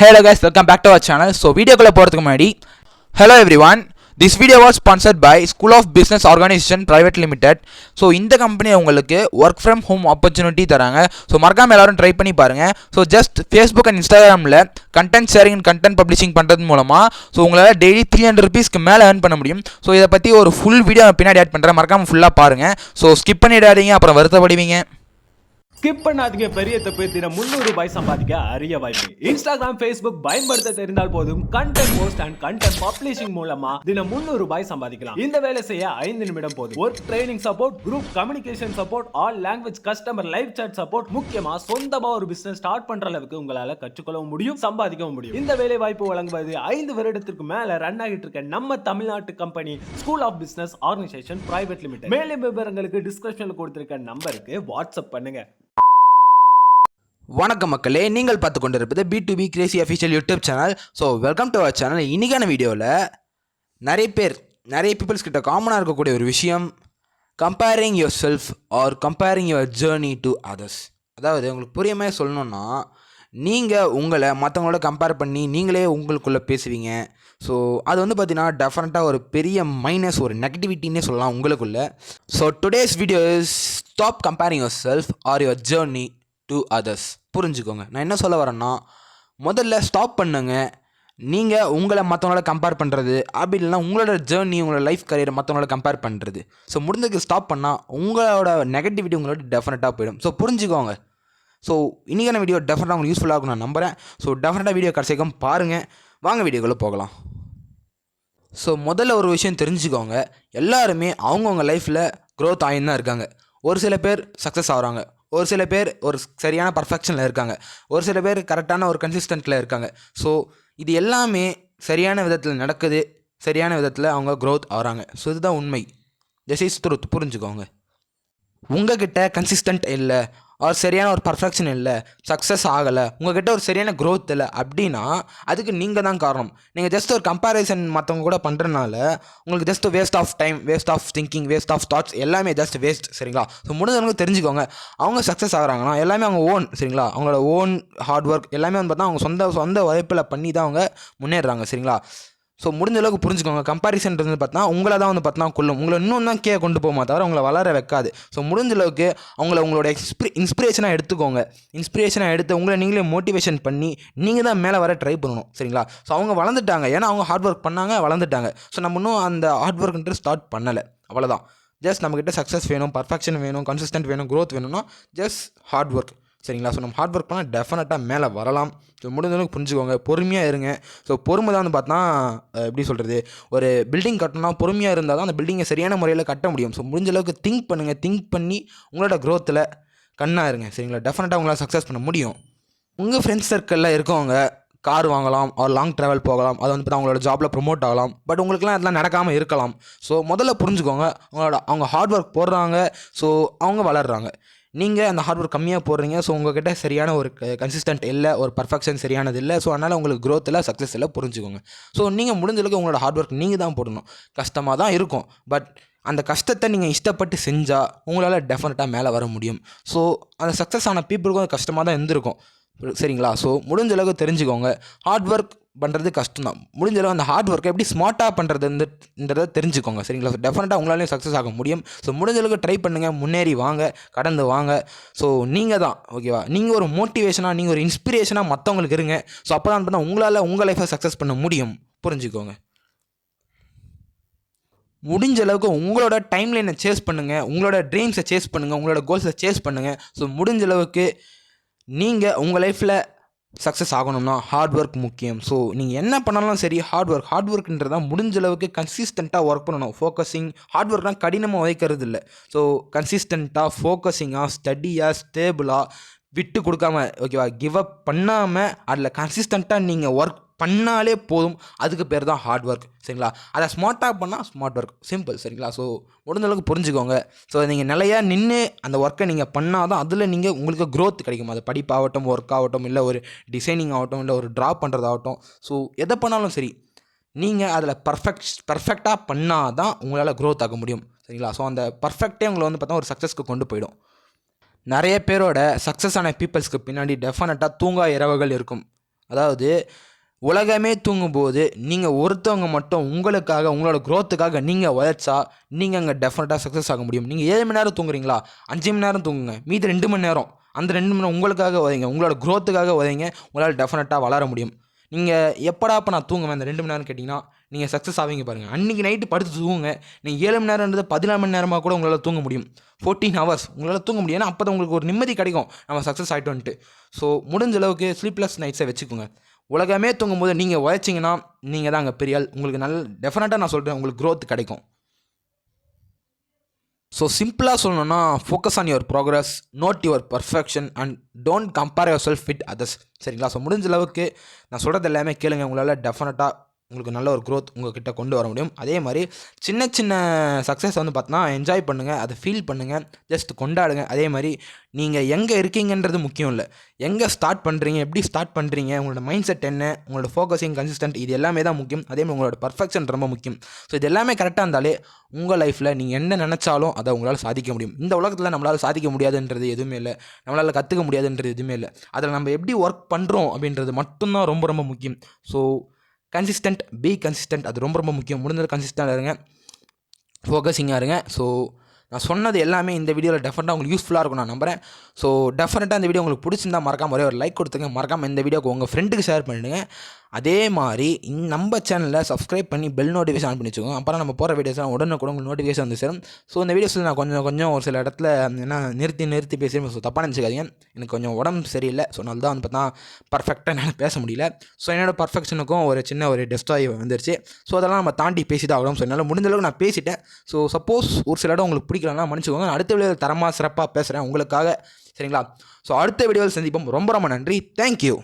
Hello guys, welcome back to our channel. So video kulla போறதுக்கு முன்னாடி hello everyone. This video was sponsored by School of Business Organization Private Limited. So இந்த company உங்களுக்கு work from home opportunity தராங்க. So மறக்காம எல்லாரும் try பண்ணி பாருங்க. So just Facebook and Instagramல content sharing and content publishing பண்றது மூலமா so உங்களால டெய்லி 300 ரூபீஸ்க்கு மேல earn பண்ண முடியும். So இத பத்தி ஒரு full வீடியோ பின்னாடி ஆட் பண்றேன். மறக்காம ஃபுல்லா பாருங்க. So skip பண்ணிடாதீங்க, அப்புறம் வருத்தப்படுவீங்க. ஸ்கிப் பண்ணாதீங்க, பெரிய தப்பு. தினம் 300 ரூபாய் சம்பாதிக்க அரிய வாய்ப்பு. இன்ஸ்டாகிராம், ஃபேஸ்புக் பயன்படுத்த தெரிந்தால் போதும் content post and content publishing மூலமா தினம் 300 ரூபாய் சம்பாதிக்கலாம். இந்த வேலை செய்ய 5 நிமிடம் போதும். Work training support, group communication support, all language customer live chat support, முக்கியமா சொந்தமா ஒரு பிசினஸ் ஸ்டார்ட் பண்ற அளவுக்கு உங்களால கற்றுக்கொள்ளவும் முடியும், சம்பாதிக்கவும் முடியும். இந்த வேலை வாய்ப்பு வழங்குவது 5 வருடத்திற்கு மேல ரன் ஆகிட்டு இருக்க நம்ம தமிழ்நாட்டு company school of business organisation private limited. மேலும் விவரங்களுக்கு டிஸ்கிரிப்ஷன்ல கொடுத்திருக்க நம்பருக்கு வாட்ஸ்அப் பண்ணுங்க. வணக்கம் மக்களே, நீங்கள் பார்த்து கொண்டிருப்பது B2B crazy official YouTube channel. So welcome to our channel. இன்றைக்கான வீடியோவில் நிறைய பீப்புள்ஸ் கிட்ட காமனாக இருக்கக்கூடிய ஒரு விஷயம், comparing yourself or comparing your journey to others. அதாவது உங்களுக்கு புரியாமல் சொல்லணுன்னா, நீங்கள் உங்களை மற்றவங்களோட கம்பேர் பண்ணி நீங்களே உங்களுக்குள்ளே பேசுவீங்க. ஸோ அது வந்து பார்த்தீங்கன்னா டெஃபினட்டாக ஒரு பெரிய மைனஸ், ஒரு நெகட்டிவிட்டின்னே சொல்லலாம் உங்களுக்குள்ள. So today's video is stop comparing yourself or your journey to others. புரிஞ்சுக்கோங்க, நான் என்ன சொல்ல வரேன்னா, முதல்ல ஸ்டாப் பண்ணுங்க. நீங்கள் உங்களை மற்றவங்களோட கம்பேர் பண்ணுறது, அப்படி இல்லைனா உங்களோட ஜேர்னி, உங்களோட லைஃப் கரியரை மற்றவங்களோட கம்பேர் பண்ணுறது. ஸோ முடிஞ்சதுக்கு ஸ்டாப் பண்ணால் உங்களோட நெகட்டிவிட்டி உங்களோட டெஃபினட்டாக போயிடும். ஸோ புரிஞ்சுக்கோங்க. ஸோ இன்றைக்கான வீடியோ டெஃபினட்டாக உங்களுக்கு யூஸ்ஃபுல்லாக இருக்கும் நான் நம்புகிறேன். ஸோ டெஃபினட்டாக வீடியோ கடைசிக்கும் பாருங்கள். வாங்க வீடியோக்குள்ளே போகலாம். ஸோ முதல்ல ஒரு விஷயம் தெரிஞ்சுக்கோங்க, எல்லாருமே அவங்கவுங்க லைஃப்பில் க்ரோத் ஆகின்னு தான் இருக்காங்க. ஒரு சில பேர் சக்ஸஸ் ஆகிறாங்க, ஒரு சில பேர் ஒரு சரியான பர்ஃபெக்ஷனில் இருக்காங்க, ஒரு சில பேர் கரெக்டான ஒரு கன்சிஸ்டண்ட்டில் இருக்காங்க. ஸோ இது எல்லாமே சரியான விதத்தில் நடக்குது, சரியான விதத்தில் அவங்க க்ரோத் ஆகிறாங்க. ஸோ இதுதான் உண்மை, திஸ் இஸ் ட்ரூத். புரிஞ்சுக்கோங்க. உங்ககிட்ட கன்சிஸ்டன்ட் இல்லை, ஒரு சரியான ஒரு பர்ஃபெக்ஷன் இல்லை, சக்ஸஸ் ஆகலை, உங்கள்கிட்ட ஒரு சரியான க்ரோத் இல்லை அப்படின்னா அதுக்கு நீங்கள் தான் காரணம். நீங்கள் ஜஸ்ட் ஒரு கம்பேரிசன் மற்றவங்க கூட பண்ணுறதுனால உங்களுக்கு just waste of time, waste of thinking, waste of thoughts, எல்லாமே ஜஸ்ட் வேஸ்ட். சரிங்களா? ஸோ முடிஞ்சவங்க தெரிஞ்சுக்கோங்க, அவங்க சக்ஸஸ் ஆகிறாங்கன்னா எல்லாமே அவங்க ஓன், சரிங்களா, அவங்களோட ஓன் ஹார்ட் ஒர்க் எல்லாமே வந்து பார்த்தா அவங்க சொந்த உழைப்பில் பண்ணி தான் அவங்க முன்னேறுறாங்க. சரிங்களா? ஸோ முடிஞ்ச அளவுக்கு புரிஞ்சுக்கோங்க, கம்பேரிசன் வந்து பார்த்தா உங்களை தான் வந்து பார்த்தா கொள்ளும், உங்களை இன்னும் தான் கொண்டு போமா தவிர உங்களை வளர வைக்காது. ஸோ முடிஞ்ச அளவுக்கு உங்களோட இன்ஸ்பிரேஷனாக எடுத்துக்கோங்க. இன்ஸ்பிரேஷனாக எடுத்து உங்களை நீங்களே மோட்டிவேஷன் பண்ணி நீங்கள் தான் மேலே வர ட்ரை பண்ணணும். சரிங்களா? ஸோ அவங்க வளர்ந்துட்டாங்க, ஏன்னா அவங்க ஹார்ட் ஒர்க் பண்ணாங்க, வளர்ந்துட்டாங்க. ஸோ நம்ம இன்னும் அந்த ஹார்ட் ஒர்க்ன்றது ஸ்டார்ட் பண்ணலை, அவ்வளோதான். ஜஸ்ட் நம்மக்கிட்ட சக்ஸஸ் வேணும், பர்ஃபெக்ஷன் வேணும், கன்சிஸ்டன்ட் வேணும், க்ரோத் வேணும்னா ஜஸ்ட் ஹார்ட் ஒர்க். சரிங்களா? ஸோ நம்ம ஹார்ட் ஒர்க் பண்ணால் டெஃபினட்டாக மேலே வரலாம். ஸோ முடிஞ்சளவுக்கு புரிஞ்சுக்கோங்க, பொறுமையாக இருங்க. ஸோ பொறுமை தான் வந்து பார்த்தா எப்படி சொல்கிறது, ஒரு பில்டிங் கட்டணும்னா பொறுமையாக இருந்தால் தான் அந்த பில்டிங்கை சரியான முறையில் கட்ட முடியும். ஸோ முடிஞ்சளவுக்கு திங்க் பண்ணுங்கள், திங்க் பண்ணி உங்களோட க்ரோத்தில் கண்ணாக இருங்க. சரிங்களா? டெஃபினட்டாக உங்களால் சக்ஸஸ் பண்ண முடியும். உங்கள் ஃப்ரெண்ட்ஸ் சர்க்கிளில் இருக்கவங்க கார் வாங்கலாம், ஒரு லாங் ட்ராவல் போகலாம், அது வந்து பார்த்தா அவங்களோட ஜாபில் ப்ரொமோட் ஆகலாம். பட் உங்களுக்குலாம் அதெல்லாம் நடக்காமல் இருக்கலாம். ஸோ முதல்ல புரிஞ்சுக்கோங்க, அவங்க ஹார்ட் ஒர்க் போடுறாங்க, ஸோ அவங்க வளர்கிறாங்க. நீங்கள் அந்த ஹார்ட் ஒர்க் கம்மியாக போடுறீங்க. ஸோ உங்கள்கிட்ட சரியான ஒரு கன்சிஸ்டன்ட் இல்லை, ஒரு பர்ஃபெக்ஷன் சரியானது இல்லை. ஸோ அதனால் உங்களுக்கு க்ரோத் இல்லை, சக்ஸஸ் இல்லை. புரிஞ்சுக்கோங்க. ஸோ நீங்கள் முடிஞ்சளவுக்கு உங்களோட ஹார்ட் ஒர்க் நீங்கள் தான் போடணும். கஷ்டமாக தான் இருக்கும், பட் அந்த கஷ்டத்தை நீங்கள் இஷ்டப்பட்டு செஞ்சால் உங்களால் டெஃபினட்டாக மேலே வர முடியும். ஸோ அந்த சக்ஸஸ் ஆன பீப்புளுக்கும் அது கஷ்டமாக தான் இருந்திருக்கும். சரிங்களா? ஸோ முடிஞ்சளவுக்கு தெரிஞ்சுக்கோங்க, ஹார்ட் ஒர்க் பண்ணுறது கஷ்டம் தான். முடிஞ்சளவு அந்த ஹார்ட் ஒர்க்கை எப்படி ஸ்மார்ட்டாக பண்ணுறதுன்றதை தெரிஞ்சுக்கோங்க. சரிங்களா? ஸோ டெஃபினட்டாக உங்களாலேயும் சக்ஸஸ் ஆக முடியும். ஸோ முடிஞ்சளவுக்கு ட்ரை பண்ணுங்கள், முன்னேறி வாங்க, கடந்து வாங்க. ஸோ நீங்கள் தான் ஓகேவா, நீங்கள் ஒரு மோட்டிவேஷனாக, நீங்கள் ஒரு இன்ஸ்பிரேஷனாக மற்றவங்களுக்கு இருங்க. ஸோ அப்போ தான் பார்த்தா உங்களால் உங்கள் லைஃப்பை சக்ஸஸ் பண்ண முடியும். புரிஞ்சுக்கோங்க. முடிஞ்ச அளவுக்கு உங்களோட டைம்லைனை சேஸ் பண்ணுங்கள், உங்களோட ட்ரீம்ஸை சேஸ் பண்ணுங்கள், உங்களோட கோல்ஸை சேஸ் பண்ணுங்கள். ஸோ முடிஞ்ச அளவுக்கு நீங்கள் உங்கள் லைஃப்பில் சக்ஸஸ் ஆகணும்னா ஹார்ட் ஒர்க் முக்கியம். ஸோ நீங்கள் என்ன பண்ணாலும் சரி, ஹார்ட் ஒர்க்ன்றதான் முடிஞ்ச அளவுக்கு கன்சிஸ்டண்ட்டாக ஒர்க் பண்ணணும். ஃபோக்கஸிங், ஹார்ட் ஒர்க்னால் கடினமாக வைக்கிறது இல்லை. ஸோ கன்சிஸ்டண்ட்டாக, ஃபோக்கஸிங்காக, ஸ்டடியாக, ஸ்டேபிளாக, விட்டு கொடுக்காம, ஓகேவா, கிவ் அப் பண்ணாமல் அதில் கன்சிஸ்டண்ட்டாக நீங்கள் ஒர்க் பண்ணாலே போதும். அதுக்கு பேர் தான் ஹார்ட் ஒர்க். சரிங்களா? அதை ஸ்மார்ட்டாக பண்ணால் ஸ்மார்ட் ஒர்க், சிம்பிள். சரிங்களா? ஸோ முடிஞ்சளவுக்கு புரிஞ்சுக்கோங்க. ஸோ நீங்கள் நிலையாக நின்று அந்த ஒர்க்கை நீங்கள் பண்ணால் தான் அதில் நீங்கள் உங்களுக்கு க்ரோத் கிடைக்கும். அது படிப்பாகட்டும், ஒர்க் ஆகட்டும், இல்லை ஒரு டிசைனிங் ஆகட்டும், இல்லை ஒரு ட்ரா பண்ணுறதாகட்டும். ஸோ எதை பண்ணாலும் சரி, நீங்கள் அதில் பர்ஃபெக்டாக பண்ணால் தான் உங்களால் க்ரோத் ஆக முடியும். சரிங்களா? ஸோ அந்த பர்ஃபெக்டே உங்களை வந்து பார்த்தா ஒரு சக்ஸஸ்க்கு கொண்டு போயிடும். நிறைய பேரோட சக்ஸஸ் ஆன பீப்புள்ஸ்க்கு பின்னாடி டெஃபினட்டாக தூங்கா இரவுகள் இருக்கும். அதாவது உலகமே தூங்கும்போது நீங்கள் ஒருத்தவங்க மட்டும் உங்களுக்காக உங்களோட க்ரோத்துக்காக நீங்கள் உழைச்சா நீங்கள் அங்கே டெஃபினட்டாக சக்ஸஸ் ஆக முடியும். நீங்கள் 7 மணி நேரம் தூங்குறீங்களா, 5 மணி நேரம் தூங்குங்க, மீதி 2 மணி நேரம், அந்த 2 மணி நேரம் உங்களுக்காக உதைங்க, உங்களோட க்ரோத்துக்காக உதைங்க. உங்களால் டெஃபினட்டாக வளர முடியும். நீங்கள் எப்படா இப்போ நான் தூங்குவேன் அந்த 2 மணி நேரம் கேட்டிங்கன்னா நீங்கள் சக்ஸஸ் ஆவீங்க பாருங்கள். அன்றைக்கி நைட்டு படுத்து தூங்குங்க. நீங்கள் 7 மணி நேரம்ன்றது 14 மணி நேரமாக கூட உங்களால் தூங்க முடியும். 14 ஹவர்ஸ் உங்களால் தூங்க முடியும். ஏன்னா அப்போ தான் உங்களுக்கு ஒரு நிம்மதி கிடைக்கும், நம்ம சக்ஸஸ் ஆகிட்டோன்ட்டு. ஸோ முடிஞ்ச அளவுக்கு ஸ்லீப்லெஸ் நைட்ஸை வச்சுக்கோங்க. உலகமே தூங்கும்போது நீங்கள் உழைச்சிங்கன்னா நீங்கள் தான் அங்கே பெரிய ஆள். உங்களுக்கு டெஃபினட்டாக நான் சொல்கிறேன், உங்களுக்கு க்ரோத் கிடைக்கும். ஸோ சிம்பிளாக சொல்லணும்னா focus on your progress, not your perfection and don't compare yourself with others. சரிங்களா? ஸோ முடிஞ்ச அளவுக்கு நான் சொல்கிறது எல்லாமே கேளுங்க. உங்களால் டெஃபினட்டாக உங்களுக்கு நல்ல ஒரு க்ரோத் உங்கள்கிட்ட கொண்டு வர முடியும். அதே மாதிரி சின்ன சின்ன சக்ஸஸ் வந்து பார்த்தீங்கன்னா என்ஜாய் பண்ணுங்கள், அதை ஃபீல் பண்ணுங்கள், ஜஸ்ட் கொண்டாடுங்க. அதே மாதிரி நீங்கள் எங்கே இருக்கீங்கன்றது முக்கியம் இல்லை, எங்கே ஸ்டார்ட் பண்ணுறீங்க, எப்படி ஸ்டார்ட் பண்ணுறீங்க, உங்களோட மைண்ட் செட் என்ன, உங்களோட ஃபோக்கஸிங் கன்சிஸ்டன்ட், இது எல்லாமே தான் முக்கியம். அதே மாதிரி உங்களோட பர்ஃபெக்ஷன் ரொம்ப முக்கியம். ஸோ இது எல்லாமே கரெக்டாக இருந்தாலே உங்கள் லைஃப்பில் நீங்கள் என்ன நினச்சாலும் அதை உங்களால் சாதிக்க முடியும். இந்த உலகத்தில் நம்மளால் சாதிக்க முடியாதுன்றது எதுவுமே இல்லை, நம்மளால் கற்றுக்க முடியாதுன்றது எதுவுமே இல்லை. அதில் நம்ம எப்படி ஒர்க் பண்ணுறோம் அப்படின்றது மட்டும்தான் ரொம்ப ரொம்ப முக்கியம். ஸோ கன்சிஸ்டன்ட், பி கன்சிஸ்டன்ட், அது ரொம்ப ரொம்ப முக்கியம். முடிஞ்சது கன்சிஸ்டண்டாக இருங்க, ஃபோக்கஸிங்காக இருங்க. ஸோ நான் சொன்னது எல்லாமே இந்த வீடியோவில் டெஃபினட்டாக உங்களுக்கு யூஸ்ஃபுல்லாக இருக்கும் நான் நம்புகிறேன். ஸோ டெஃபினட்டாக இந்த வீடியோ உங்களுக்கு பிடிச்சிருந்தா மறக்காம ஒரே ஒரு லைக் கொடுத்துங்க. மறக்காமல் இந்த வீடியோக்கு உங்கள் ஃப்ரெண்டுக்கு ஷேர் பண்ணிவிடுங்க. அதே மாதிரி நம்ம சேனலில் சப்ஸ்கிரைப் பண்ணி பெல் நோட்டிஃபிகேஷன் ஆன் பண்ணி வச்சுக்கோங்க. அப்புறம் நம்ம போகிற வீடியோஸ்லாம் உடனுக்குடன் உங்களுக்கு நோட்டிஃபிகேஷன் வந்து சேரும். ஸோ இந்த வீடியோஸில் நான் கொஞ்சம் ஒரு சில இடத்துல என்ன நிறுத்தி பேசுகிறேன். ஸோ தப்பாக நினச்சிக்காதீங்க, எனக்கு கொஞ்சம் உடம்பு சரியில்லை. ஸோ அதனால தான் வந்து பார்த்தா பர்ஃபெக்டாக என்னால் பேச முடியல. ஸோ என்னோட பர்ஃபெக்ஷனுக்கும் ஒரு சின்ன ஒரு டெஸ்டாய் வந்துருச்சு. ஸோ அதெல்லாம் நம்ம தாண்டி பேசி தான் ஆகணும். ஸோ என்னால் முடிஞ்ச அளவுக்கு நான் பேசிட்டேன். ஸோ சப்போஸ் ஒரு சில இடம் உங்களுக்கு பிடிக்கலன்னா மன்னிச்சுக்கோங்க. அடுத்த வீடியோவில் தரமாக சிறப்பாக பேசுகிறேன் உங்களுக்காக. சரிங்களா? ஸோ அடுத்த வீடியோவில் சந்திப்போம். ரொம்ப ரொம்ப நன்றி. தேங்க்யூ.